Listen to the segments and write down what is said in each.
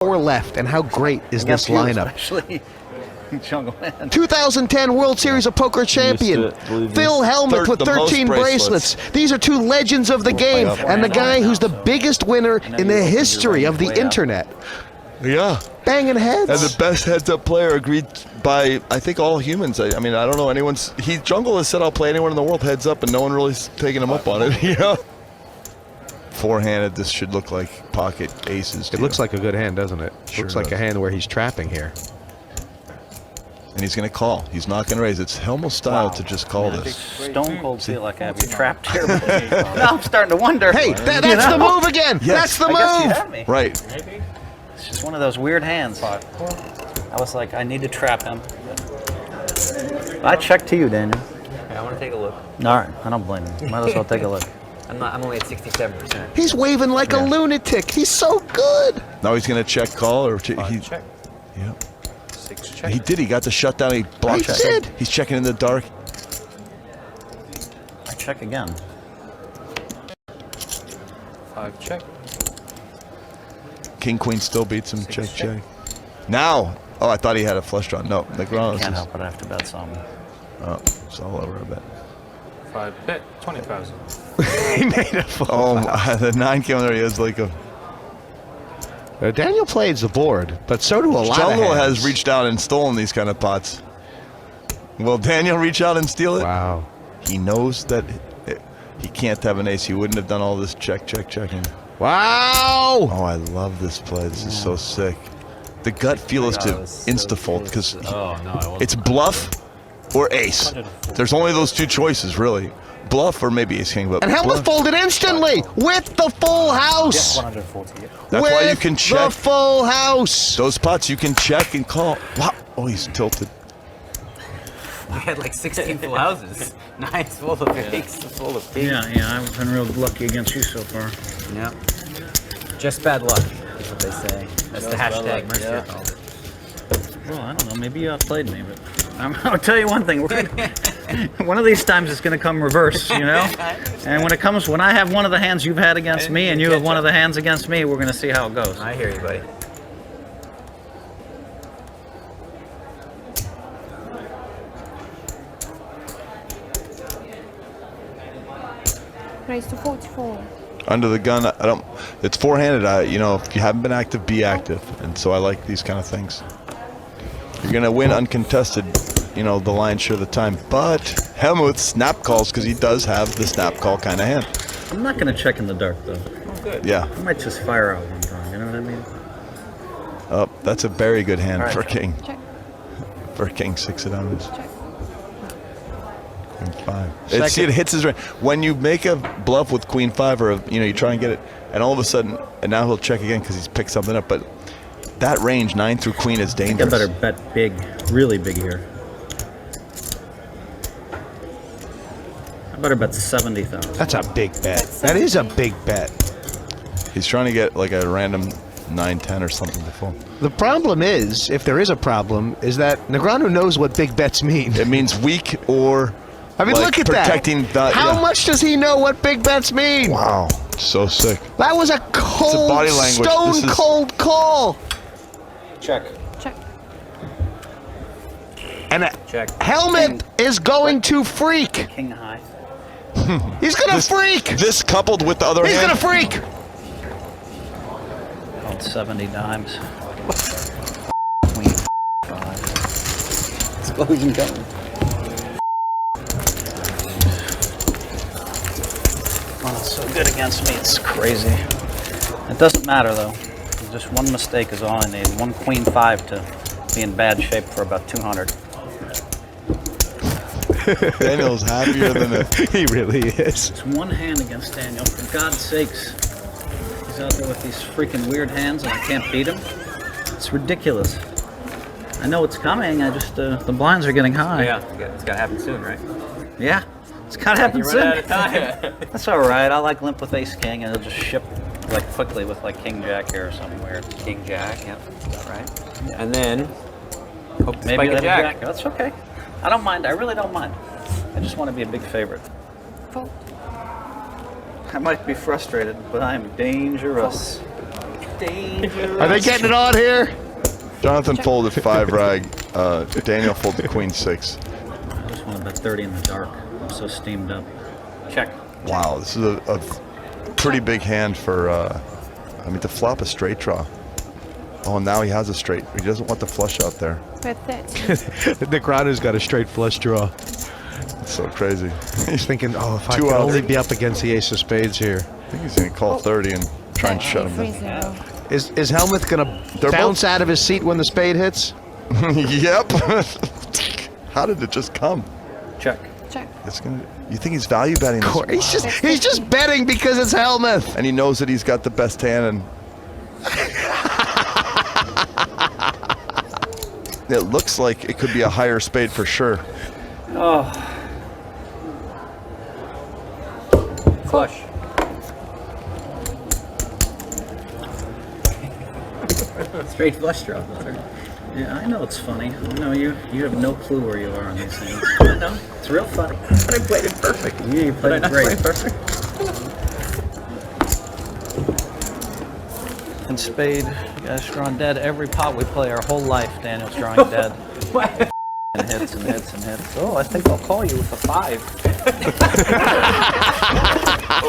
4 left, and how great is this lineup? Especially Jungle Man. 2010 World Series of Poker champion, Phill Hellmuth with 13 bracelets. These are 2 legends of the game, and the guy who's the biggest winner in the history of the internet. Yeah. Banging heads. And the best heads-up player agreed by, I think, all humans. I mean, I don't know anyone's... Jungle has said, I'll play anyone in the world heads up, and no one really's taking him up on it, you know? Four-handed, this should look like pocket aces. It looks like a good hand, doesn't it? Sure looks like a hand where he's trapping here. And he's going to call. He's not going to raise. It's Hellmuth style to just call this. Stone cold feel like I have you trapped here. Now I'm starting to wonder. Hey, that's the move again. Yes. That's the I guess you move. have me. Right. Maybe. It's just one of those weird hands. I was like, I need to trap him. I check to you, Daniel. Okay, I want to take a look. All right, I don't blame you. Might as well take a look. I'm only at 67%. He's waving like a lunatic. He's so good. Now he's going to check call or Check. Yeah. 6 check. He did. He got the shutdown. He blocked He it. did. He's checking in the dark. I check again. 5 check. King Queen still beats him. Check, 6 check. check. Now. Oh, I thought he had a flush draw. No, Negreanu. Can't help it. I have to bet some. Oh, it's all over a bet. 5 bet. 20,000. He made a full. Oh, the 9 came there. He has like a. Daniel plays the board, but so do a lot of Jungle hands. has reached out and stolen these kind of pots. Will Daniel reach out and steal it? Wow. He knows that he can't have an ace. He wouldn't have done all this checking. Wow. Oh, I love this play. This is so sick. The gut feel is to insta-fold because it's bluff or ace. There's only those 2 choices, really. Bluff or maybe ace king. But And Hellmuth folded instantly with the full house. 140. that's why you can The check. full house. Those pots you can check and call. Wow. Oh, he's tilted. I had like 16 full houses. 9's full of fakes, full of kings. Yeah, I've been real lucky against you so far. Yeah. Just bad luck, is what they say. That's the hashtag Mercer called it. Well, I don't know. Maybe you outplayed me, but I'll tell you one thing. One of these times it's going to come reverse, you know? And when I have one of the hands you've had against me and you have one of the hands against me, we're going to see how it goes. I hear you, buddy. Raise to 44. Under the gun, I don't. It's four-handed. You know, if you haven't been active, be active. And so I like these kind of things. You're gonna win uncontested, you know, the lion's share of the time. But Hellmuth snap calls because he does have the snap call kind of hand. I'm not going to check in the dark, though. Oh, good. Yeah. I might just fire out one time, you know what I mean? Oh, that's a very good hand All right. for king. Check. For king 6 of diamonds. Check. Queen 5. See, it hits his range. When you make a bluff with queen 5, or you try and get it, and all of a sudden, and now he'll check again because he's picked something up. But that range 9 through queen is I think I dangerous. better bet big, really big here. I better bet 70,000. That's a big bet. That is a big bet. He's trying to get like a random 9-10 or something to fold. The problem is, if there is a problem, is that Negreanu knows what big bets mean. It means weak or. I mean, like look at protecting that. How yeah. much does he know what big bets mean? Wow, so sick. That was a cold, body language. stone cold call. Check. Check. And Check. Hellmuth is going to freak. King high. He's gonna freak. This coupled with the other He's hand. gonna freak. Called 70 dimes. Queen 5. Explosion coming. Oh, it's so good against me. It's crazy. It doesn't matter, though. Just one mistake is all I need. One queen 5 to be in bad shape for about 200. Daniel's happier than a. He really is. It's one hand against Daniel. For God's sakes. He's out there with these freaking weird hands and I can't beat him. It's ridiculous. I know it's coming. I just, the blinds are getting high. Yeah, it's got to happen soon, right? Yeah. It's gotta happen You run soon. out of time. That's all right. I like limp with ace king and it'll just ship like quickly with like king jack here or something weird. King Jack, yep. Right. And then, hope to Maybe spike a let Jack. jack. That's okay. I don't mind. I really don't mind. I just want to be a big favorite. Fold. I might be frustrated, but I am dangerous. Are they getting it on here? Jonathan folded 5 rag. Daniel folded queen 6. I just want to bet 30 in the dark. I'm so steamed up. Check. Wow, this is a pretty big hand for. I mean, to flop a straight draw. Oh, now he has a straight. He doesn't want the flush out there. Negreanu's got a straight flush draw. It's so crazy. He's thinking, oh, if I Two could outs. only be up against the ace of spades here. I think he's going to call 30 and try and shut him down. Is Hellmuth going to bounce out of his seat when the spade hits? Yep. How did it just come? Check. It's gonna. You think he's value betting this? He's just betting because it's Hellmuth. And he knows that he's got the best hand. And it looks like it could be a higher spade for sure. Oh. Flush. Straight flush draw. Yeah, I know it's funny. I know you have no clue where you are on these things. I know. It's real funny. But I played it perfect. Yeah, you played it great. Perfect. And spade, you guys drawing dead every pot we play our whole life. Daniel's drawing dead. And hits and hits and hits. Oh, I think I'll call you with a 5.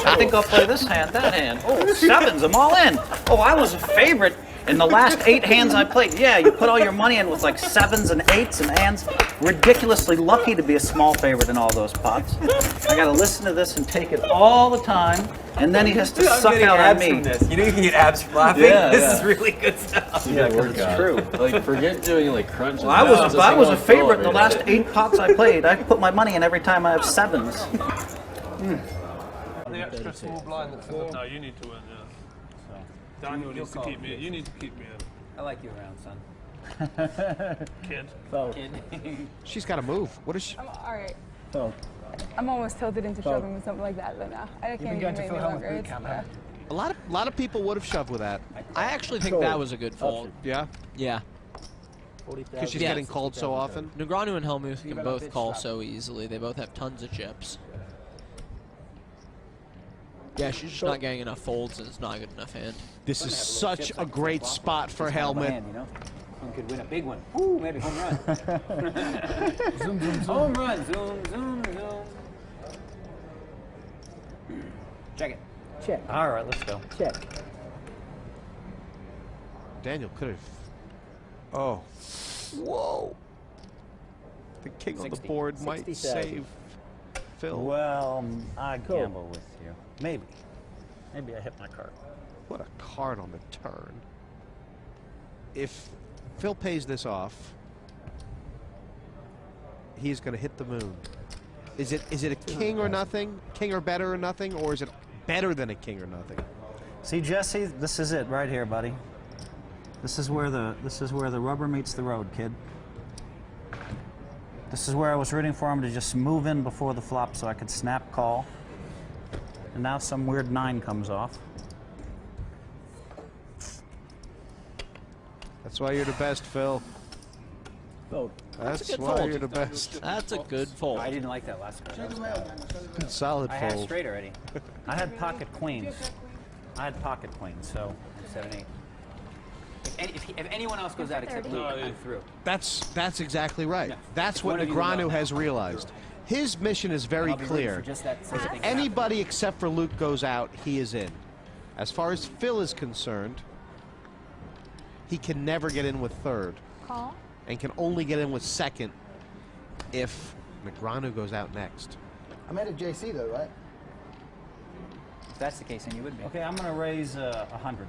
I think I'll play this hand, that hand. Oh, 7s, I'm all in. Oh, I was a favorite in the last 8 hands I played. Yeah, you put all your money in with like 7s and 8s and hands. Ridiculously lucky to be a small favorite in all those pots. I gotta listen to this and take it all the time, and then he has to suck out on me. You know you can get abs from laughing? Yeah, This yeah. is really good stuff. Yeah, because it's true. Like, forget doing like crunches. Well, I was a favorite in the last 8 pots I played. I put my money in every time I have 7s. The extra small blind that's no, you need to win, yeah. Daniel needs to keep me. You need to keep me I like you around, son. in. Kid. She's got to move. What is she? I'm all right. I'm almost tilted into shoving with something like that, but no, I can't even make me longer. It's, A lot of people would have shoved with that. I actually think that was a good fold. Yeah, Yeah. because she's getting called so often. Negreanu and Hellmuth can both call so easily. They both have tons of chips. Yeah, she's just not getting enough folds, and it's not a good enough hand. This is such a great spot for Hellmuth. You know? One could win a big one. Ooh, maybe home run. Zoom, zoom, zoom. Home run. Zoom, zoom, zoom. Check it. Check. All right, let's go. Check. Daniel could have. Oh. Whoa. The king on the 60. board might 60,000. save Phill. Well, I gamble with you. Maybe. Maybe I hit my card. What a card on the turn. If Phill pays this off, he's going to hit the moon. Is it a king or nothing? King or better or nothing? Or is it better than a king or nothing? See, Jesse, this is it right here, buddy. This is where the rubber meets the road, kid. This is where I was rooting for him to just move in before the flop so I could snap call. And now some weird 9 comes off. That's why you're the best, Phill. That's good why fold. you're the best. That's a good fold. I didn't like that last card. Solid I had fold. straight already. I had pocket queens. So 7, 8. If anyone else goes out except Luke, I'm through. That's exactly right. Yeah. That's If what one of you Negreanu knows. has realized. His mission is very I'll be rooting clear. for just that same thing. Anybody except for Luke goes out, he is in. As far as Phill is concerned, he can never get in with third call. and can only get in with second if Negreanu goes out next. I'm at a JC though, right? If that's the case, then you would be. okay, I'm gonna raise 100.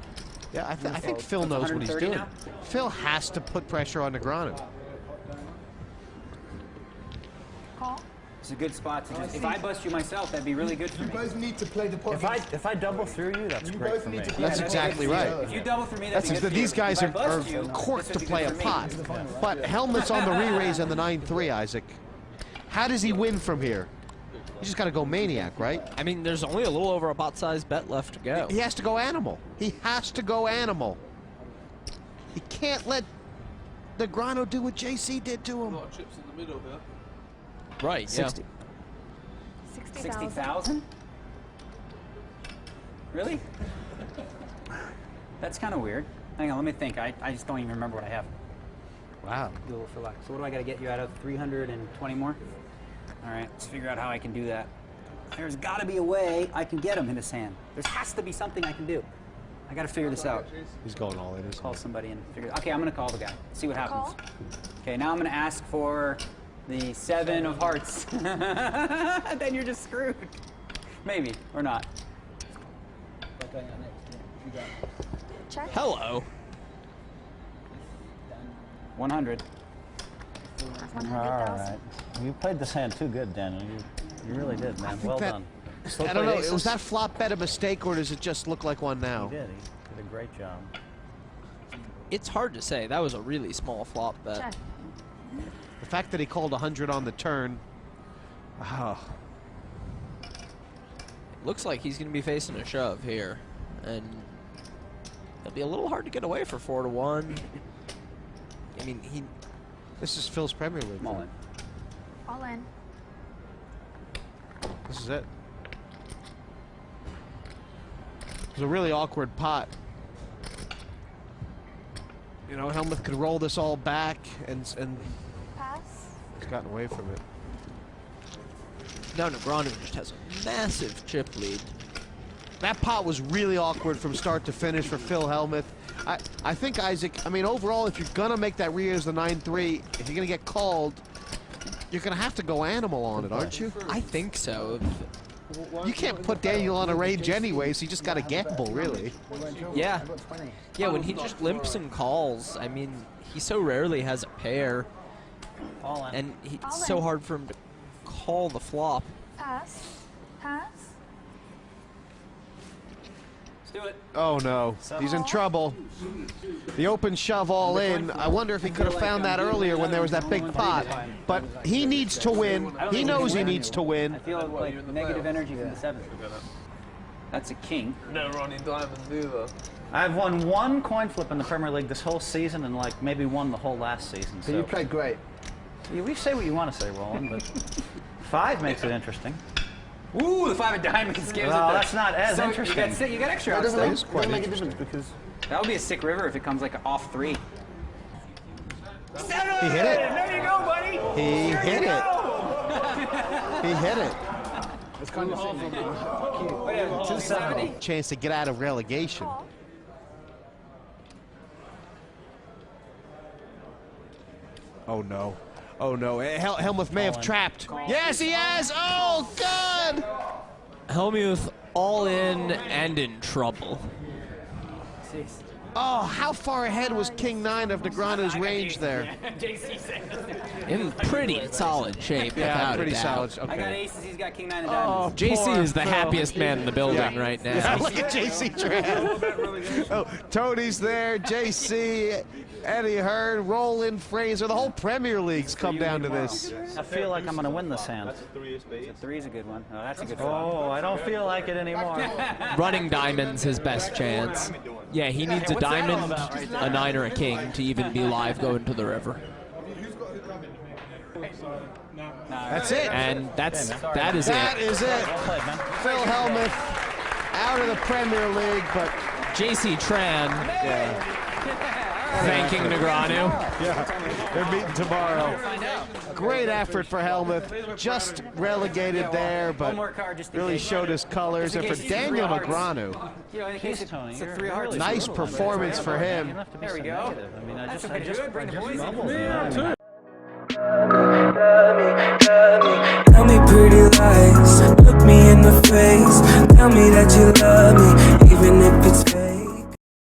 Yeah, I think Phill knows what he's 130 doing. now? Phill has to put pressure on Negreanu. Call. It's a good spot to just. If I bust you myself, that'd be really good for You me. both need to play the pot. If I double through you, that's You great both for me. need to play That's the pot exactly against right. each If other. you double for me, that'd be good for These you. guys If I are bust you, corked this to would be play a good for me. pot. But Hellmuth's on the re-raise on the 9-3, Isaac. How does he win from here? You just got to go maniac, right? I mean, there's only a little over a pot-sized bet left to go. He has to go animal. He has to go animal. He can't let Negreanu do what JC did to him. Chips in the middle there. Right, 60. 60,000. 60,000? Really? That's kind of weird. Hang on, let me think. I just don't even remember what I have. Wow. Do a little for luck. So what do I got to get you out of? 320 more? All right, let's figure out how I can do that. There's got to be a way I can get him in his hand. There has to be something I can do. I got to figure this out. He's going all in. Call somebody and figure it out. Okay, I'm going to call the guy. See what happens. Okay, now I'm going to ask for the 7 of hearts. Then you're just screwed. Maybe, or not. Check. Hello. 100. 100,000. All right. You played this hand too good, Daniel. You really did, man. Well done. Still I don't played know. aces? Was that flop bet a mistake, or does it just look like one now? He did. He did a great job. It's hard to say. That was a really small flop bet. Check. The fact that he called 100 on the turn. Wow. Looks like he's going to be facing a shove here, and it'll be a little hard to get away for 4-1. I mean, This is Phil's Premier League. All in. All in. This is it. It was a really awkward pot. You know, Hellmuth could roll this all back, and Pass. he's gotten away from it. now Negreanu just has a massive chip lead. That pot was really awkward from start to finish for Phill Hellmuth. I think, Isaac, I mean, overall, if you're going to make that re-raise the 9-3, if you're going to get called, you're going to have to go animal on it, aren't you? I think so. You can't put Daniel on a range anyway, so you just got to gamble, really. Yeah. Yeah, when he just limps and calls, I mean, he so rarely has a pair. All in. And it's All so in. hard for him to call the flop. Pass. Pass. Let's do it. Oh, no. He's in trouble. The open shove all in. I wonder if he could have found that earlier when there was that big pot. But he needs to win. He knows he needs to win. I feel like negative energy from the 7th. That's a king. Never on any diamonds either. I've won 1 coin flip in the Premier League this whole season, and like maybe won the whole last season. So you played great. We say what you want to say, Roland, but 5 makes it interesting. Ooh, the 5 of diamonds gives it. Well, the- that's not as interesting. You got extra That outs doesn't though. make, make a difference because That would be a sick river if it comes like off 3. He hit it. There you go, buddy. He hit it. He hit it. it's kind of shitty. 270. Chance to get out of relegation. Oh no. Oh no. Hellmuth may have trapped. Yes, he has. Oh, God. Hellmuth all in and in trouble. Oh, how far ahead was King 9 of Negreanu's range there? In pretty solid shape. Yeah, without pretty a doubt. solid. I got Okay. aces, he's got king 9 of Oh, diamonds. JC is the poor happiest man in the building Yeah. right now. Yeah, look at JC Tran. Oh, Tony's there, JC, Eddie Hearn, Roland, Fraser. The whole Premier League's come down to this. I feel like I'm going to win this hand. 3 is a good one. Oh, that's a good flop. Oh, I don't feel like it anymore. Running diamond's his best chance. Yeah, he needs a diamond, a 9, or a king to even be live going to the river. That's it. And that is That it. is it. Well played, man. Phil Hellmuth out of the Premier League, but JC Tran thanking Negreanu. yeah, they're meeting tomorrow. Great effort for Hellmuth. Just relegated there, but really showed his colors. And for Daniel Negreanu, You know, in case Tony, it's a you're 3 hearts. really nice performance for him. You don't have to be There we so go. negative. I mean, I just Bring the boys in. bubbled, you know? Tell me pretty lies, look me in the face. Tell me that you love me, even if it's